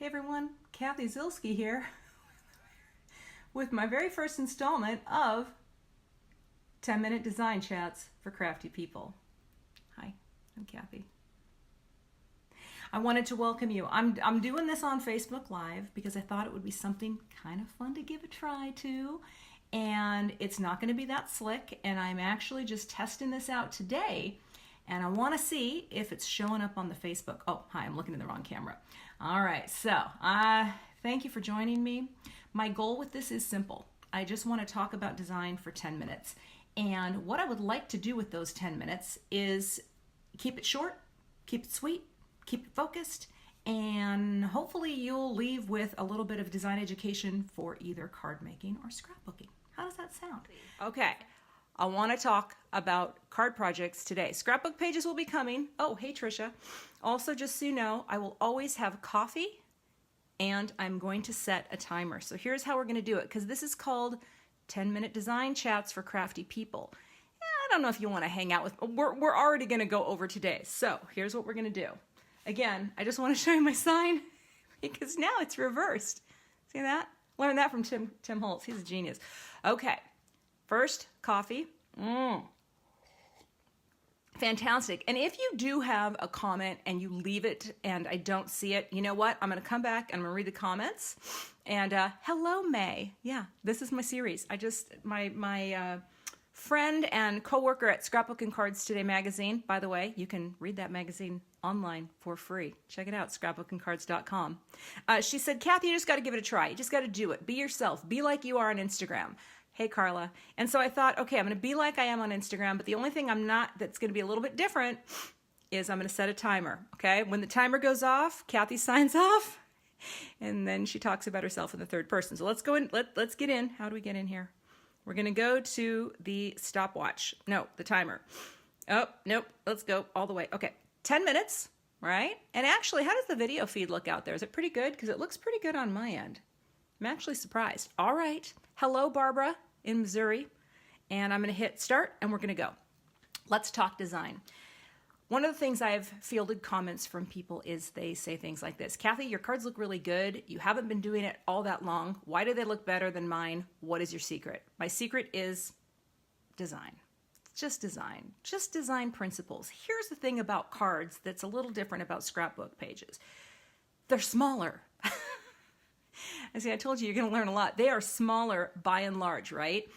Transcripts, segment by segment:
Hey everyone, Cathy Zielske here with my very first installment of 10-minute design chats for crafty people. Hi, I'm Cathy. I wanted to welcome you. I'm doing this on Facebook Live because I thought it would be something kind of fun to give a try to. And it's not going to be that slick, and I'm actually just testing this out today. And I want to see if it's showing up on the Facebook. Oh, hi, I'm looking in the wrong camera. All right, so thank you for joining me. My goal with this is simple. I just want to talk about design for 10 minutes. And what I would like to do with those 10 minutes is keep it short, keep it sweet, keep it focused, and hopefully you'll leave with a little bit of design education for either card making or scrapbooking. How does that sound? Okay. I want to talk about card projects today. Scrapbook pages will be coming. Oh, hey, Trisha. Also, just so you know, I will always have coffee, and I'm going to set a timer. So here's how we're going to do it, because this is called 10-minute design chats for crafty people. I don't know if you want to hang out with, we're already going to go over today. So here's what we're going to do. Again, I just want to show you my sign, because now it's reversed. See that? Learned that from Tim Holtz. He's a genius. Okay. First, coffee. Fantastic. And if you do have a comment and you leave it and I don't see it, you know what? I'm going to come back and I'm going to read the comments. And hello, May. Yeah, this is my series. My friend and coworker at Scrapbook and Cards Today magazine, by the way, you can read that magazine online for free. Check it out, scrapbookandcards.com. She said, Cathy, you just got to give it a try. You just got to do it. Be yourself. Be like you are on Instagram. Hey, Carla. And so I thought, okay, I'm going to be like I am on Instagram, but the only thing I'm not that's going to be a little bit different is I'm going to set a timer, okay? When the timer goes off, Cathy signs off, and then she talks about herself in the third person. So let's go in. Let's get in. How do we get in here? We're going to go to the stopwatch. No, the timer. Oh, nope. Let's go all the way. Okay, 10 minutes, right? And actually, how does the video feed look out there? Is it pretty good? Because it looks pretty good on my end. I'm actually surprised. All right. Hello, Barbara in Missouri. And I'm going to hit start, and we're going to go. Let's talk design. One of the things I've fielded comments from people is they say things like this. Cathy, your cards look really good. You haven't been doing it all that long. Why do they look better than mine? What is your secret? My secret is design. Just design. Just design principles. Here's the thing about cards that's a little different about scrapbook pages. They're smaller. I told you you're going to learn a lot. They are smaller by and large, right?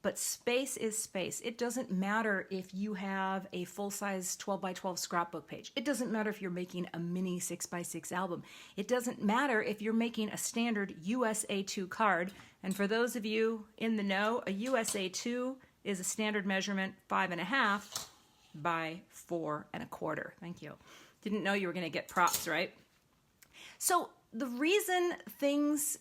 But space is space. It doesn't matter if you have a full-size 12 by 12 scrapbook page. It doesn't matter if you're making a mini 6 by 6 album. It doesn't matter if you're making a standard USA2 card. And for those of you in the know, a USA2 is a standard measurement 5.5 by 4.25. Thank you. Didn't know you were going to get props, right? So the reason things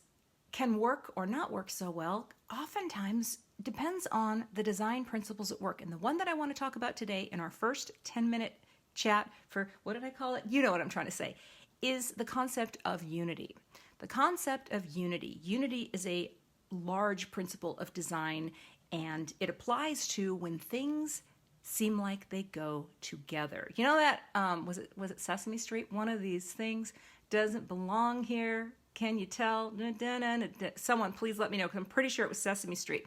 can work or not work so well oftentimes depends on the design principles at work. And the one that I want to talk about today in our first 10-minute chat for, what did I call it? You know what I'm trying to say, is the concept of unity. The concept of unity. Unity is a large principle of design, and it applies to when things seem like they go together. You know that, was it Sesame Street? One of these things doesn't belong here. Can you tell? Someone please let me know, because I'm pretty sure it was Sesame Street.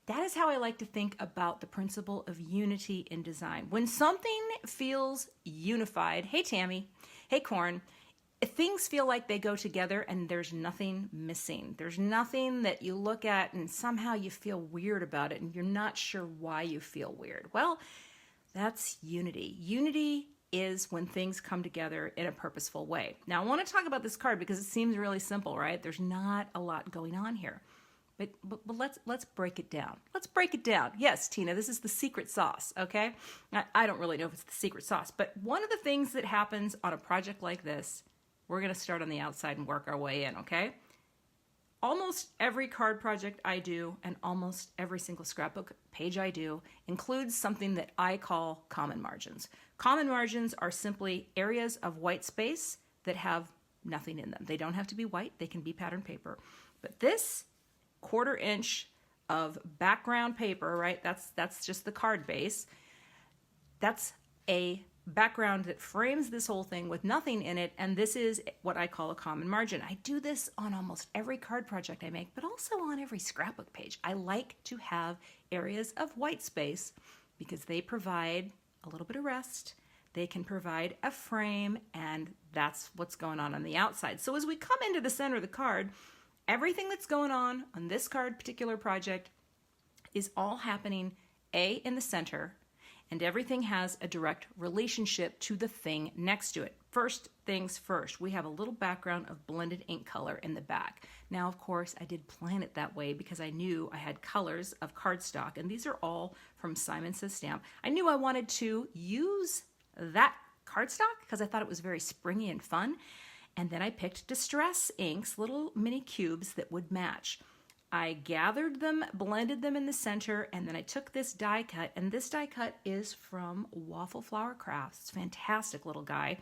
That is how I like to think about the principle of unity in design. When something feels unified, hey Tammy, hey Corn, things feel like they go together and there's nothing missing. There's nothing that you look at and somehow you feel weird about it and you're not sure why you feel weird. Well, that's unity. Unity is when things come together in a purposeful way. Now, I want to talk about this card because it seems really simple, right? There's not a lot going on here. But let's break it down. Let's break it down. Yes, Tina, this is the secret sauce, okay? I don't really know if it's the secret sauce, but one of the things that happens on a project like this, we're going to start on the outside and work our way in, okay? Almost every card project I do and almost every single scrapbook page I do includes something that I call common margins. Common margins are simply areas of white space that have nothing in them. They don't have to be white. They can be pattern paper. But this 1/4 inch of background paper, right? That's just the card base. That's a background that frames this whole thing with nothing in it, and this is what I call a common margin. I do this on almost every card project I make, but also on every scrapbook page. I like to have areas of white space because they provide a little bit of rest. They can provide a frame, and that's what's going on the outside. So as we come into the center of the card, everything that's going on this card particular project is all happening in the center, and everything has a direct relationship to the thing next to it. First things first, we have a little background of blended ink color in the back. Now, of course, I did plan it that way because I knew I had colors of cardstock, and these are all from Simon Says Stamp. I knew I wanted to use that cardstock because I thought it was very springy and fun. And then I picked Distress inks, little mini cubes that would match. I gathered them, blended them in the center, and then I took this die cut, and this die cut is from Waffle Flower Crafts. Fantastic little guy.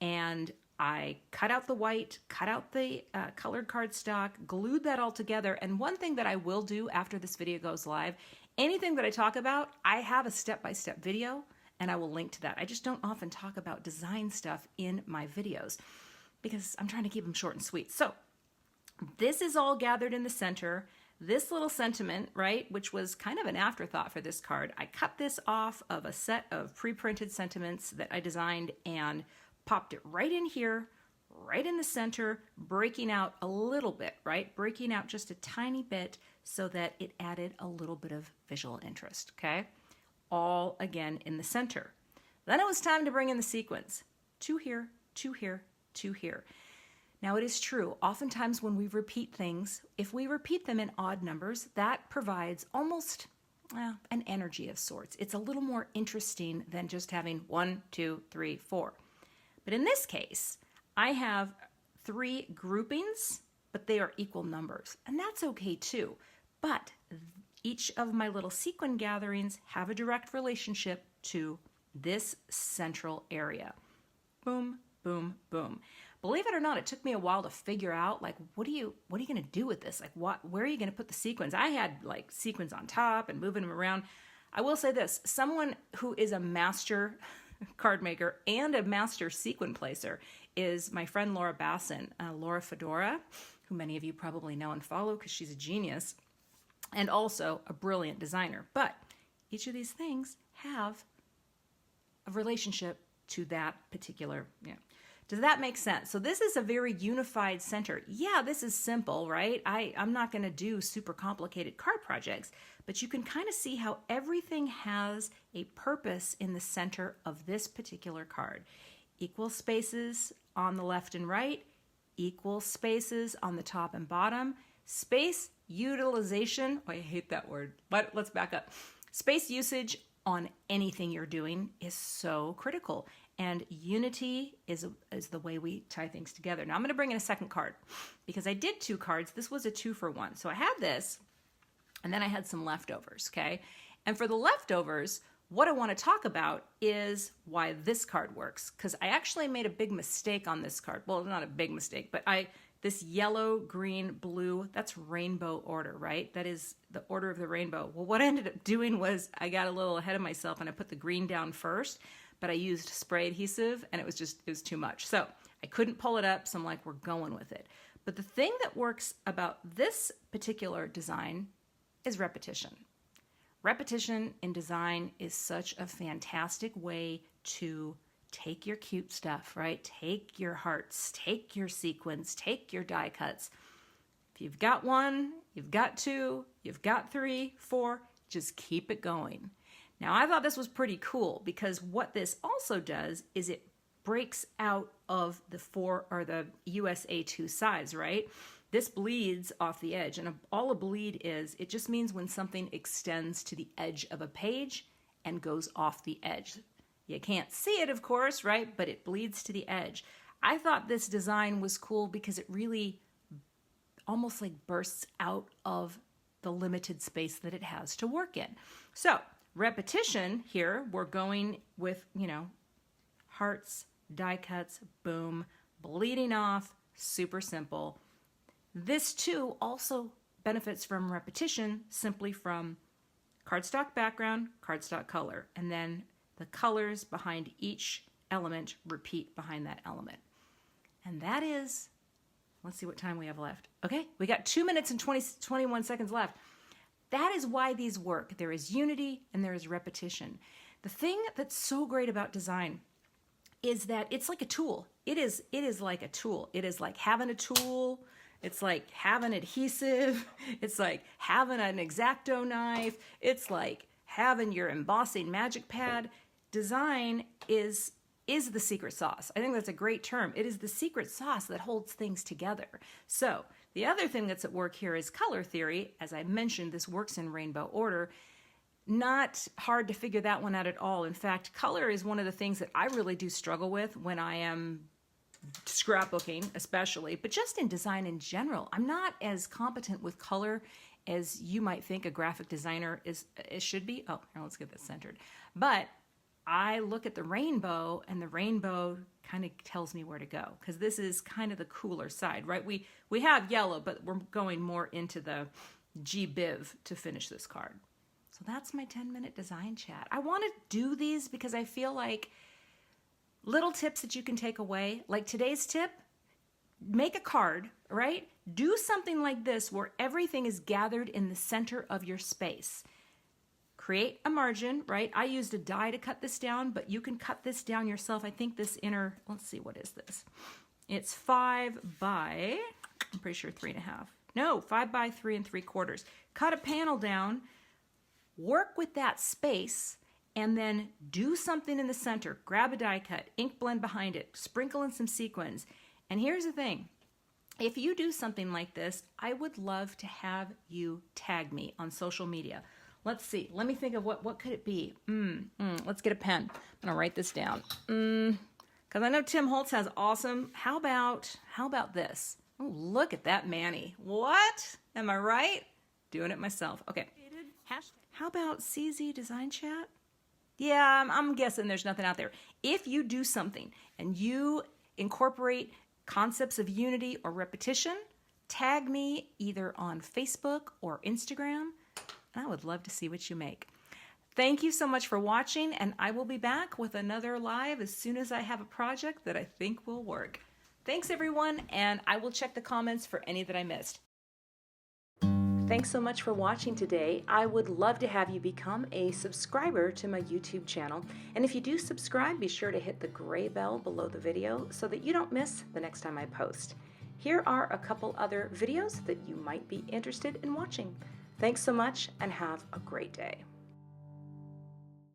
And I cut out the white, cut out the colored cardstock, glued that all together. And one thing that I will do after this video goes live, anything that I talk about, I have a step-by-step video, and I will link to that. I just don't often talk about design stuff in my videos because I'm trying to keep them short and sweet. So this is all gathered in the center. This little sentiment, right, which was kind of an afterthought for this card, I cut this off of a set of pre-printed sentiments that I designed and popped it right in here, right in the center, breaking out a little bit, right? Breaking out just a tiny bit so that it added a little bit of visual interest, okay? All again in the center. Then it was time to bring in the sequins. 2 here, 2 here, 2 here. Now, it is true, oftentimes when we repeat things, if we repeat them in odd numbers, that provides almost an energy of sorts. It's a little more interesting than just having 1, 2, 3, 4. But in this case, I have 3 groupings, but they are equal numbers, and that's okay too. But each of my little sequin gatherings have a direct relationship to this central area. Boom, boom, boom. Believe it or not, it took me a while to figure out, like, what are you going to do with this? Like, where are you going to put the sequins? I had like sequins on top and moving them around. I will say this, someone who is a master card maker and a master sequin placer is my friend Laura Basson, Laura Fedora, who many of you probably know and follow because she's a genius and also a brilliant designer. But each of these things have a relationship to that particular, Does that make sense? So this is a very unified center. Yeah, this is simple, right? I'm not going to do super complicated card projects, but you can kind of see how everything has a purpose in the center of this particular card. Equal spaces on the left and right, equal spaces on the top and bottom. Space utilization, I hate that word, but let's back up. Space usage on anything you're doing is so critical. And unity is the way we tie things together. Now I'm going to bring in a second card because I did 2 cards. This was a 2-for-1. So I had this and then I had some leftovers, okay? And for the leftovers, what I want to talk about is why this card works, because I actually made a big mistake on this card. Well, not a big mistake, but this yellow, green, blue, that's rainbow order, right? That is the order of the rainbow. Well, what I ended up doing was I got a little ahead of myself and I put the green down first, but I used spray adhesive and it was too much. So I couldn't pull it up, so I'm like, we're going with it. But the thing that works about this particular design is repetition. Repetition in design is such a fantastic way to take your cute stuff, right? Take your hearts, take your sequins, take your die cuts. If you've got 1, you've got 2, you've got 3, 4, just keep it going. Now, I thought this was pretty cool because what this also does is it breaks out of the 4 or the USA2 size, right? This bleeds off the edge, and all a bleed is, it just means when something extends to the edge of a page and goes off the edge. You can't see it, of course, right? But it bleeds to the edge. I thought this design was cool because it really almost like bursts out of the limited space that it has to work in. So, repetition here, we're going with, hearts, die cuts, boom, bleeding off, super simple. This too also benefits from repetition simply from cardstock background, cardstock color, and then the colors behind each element repeat behind that element. And that is, let's see what time we have left. Okay, we got 2 minutes and 21 seconds left. That is why these work. There is unity and there is repetition. The thing that's so great about design is that it's like a tool. It is like a tool. It is like having a tool. It's like having adhesive. It's like having an X-Acto knife. It's like having your embossing magic pad. Design is the secret sauce. I think that's a great term. It is the secret sauce that holds things together. So the other thing that's at work here is color theory. As I mentioned, this works in rainbow order. Not hard to figure that one out at all. In fact, color is one of the things that I really do struggle with when I am scrapbooking, especially, but just in design in general. I'm not as competent with color as you might think a graphic designer should be. Oh, here, let's get this centered. But I look at the rainbow, and the rainbow kind of tells me where to go, because this is kind of the cooler side, right? We have yellow, but we're going more into the GBiv to finish this card. So that's my 10-minute design chat. I want to do these because I feel like little tips that you can take away, like today's tip, make a card, right? Do something like this where everything is gathered in the center of your space. Create a margin, right? I used a die to cut this down, but you can cut this down yourself. I think this inner, let's see, what is this? It's 5 by, I'm pretty sure 3.5. No, 5 by 3 3/4. Cut a panel down, work with that space, and then do something in the center. Grab a die cut, ink blend behind it, sprinkle in some sequins. And here's the thing. If you do something like this, I would love to have you tag me on social media. Let's see. Let me think of what could it be. Let's get a pen. I'm going to write this down. Because I know Tim Holtz has awesome. How about this? Oh, look at that Manny. What? Am I right? Doing it myself. Okay. How about CZ Design Chat? Yeah, I'm guessing there's nothing out there. If you do something and you incorporate concepts of unity or repetition, tag me either on Facebook or Instagram. I would love to see what you make. Thank you so much for watching, and I will be back with another live as soon as I have a project that I think will work. Thanks, everyone, and I will check the comments for any that I missed. Thanks so much for watching today. I would love to have you become a subscriber to my YouTube channel. And if you do subscribe, be sure to hit the gray bell below the video so that you don't miss the next time I post. Here are a couple other videos that you might be interested in watching. Thanks so much and have a great day.